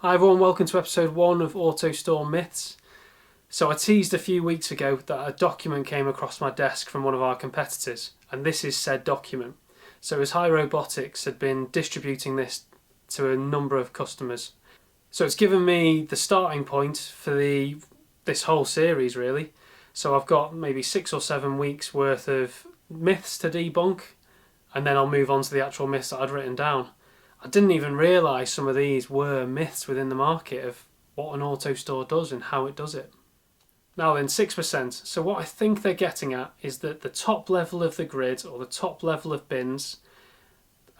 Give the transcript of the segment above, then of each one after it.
Hi everyone, welcome to episode 1 of AutoStore Myths. So I teased a few weeks ago that a document came across my desk from one of our competitors, and this is said document. So as Hai Robotics had been distributing this to a number of customers. So it's given me the starting point for this whole series really. So I've got maybe 6 or 7 weeks worth of myths to debunk, and then I'll move on to the actual myths that I'd written down. I didn't even realise some of these were myths within the market of what an AutoStore does and how it does it. Now then, 6%. So what I think they're getting at is that the top level of the grid, or the top level of bins,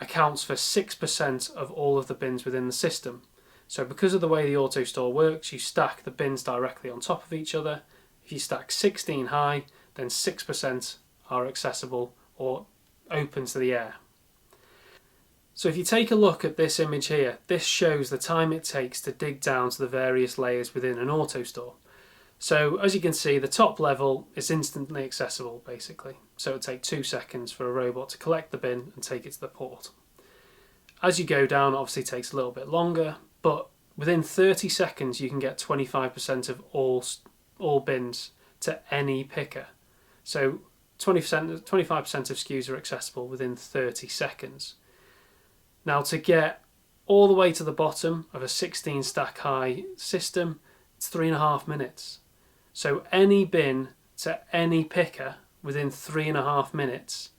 accounts for 6% of all of the bins within the system. So because of the way the AutoStore works, you stack the bins directly on top of each other. If you stack 16 high, then 6% are accessible or open to the air. So if you take a look at this image here, this shows the time it takes to dig down to the various layers within an AutoStore. So as you can see, the top level is instantly accessible basically. So it would take 2 seconds for a robot to collect the bin and take it to the port. As you go down, it obviously takes a little bit longer, but within 30 seconds you can get 25% of all bins to any picker. So 25% of SKUs are accessible within 30 seconds. Now to get all the way to the bottom of a 16 stack high system, it's 3.5 minutes. So any bin to any picker within 3.5 minutes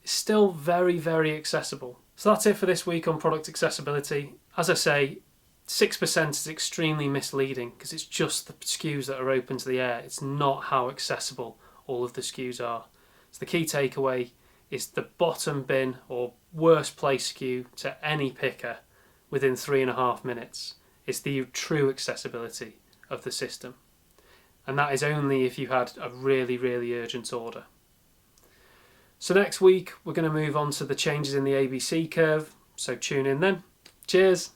is still very, very accessible. So that's it for this week on product accessibility. As I say, 6% is extremely misleading because it's just the SKUs that are open to the air. It's not how accessible all of the SKUs are. So the key takeaway is the bottom bin or worst place SKU to any picker within 3.5 minutes. It's the true accessibility of the system. And that is only if you had a really, really urgent order. So next week we're going to move on to the changes in the ABC curve, so tune in then. Cheers!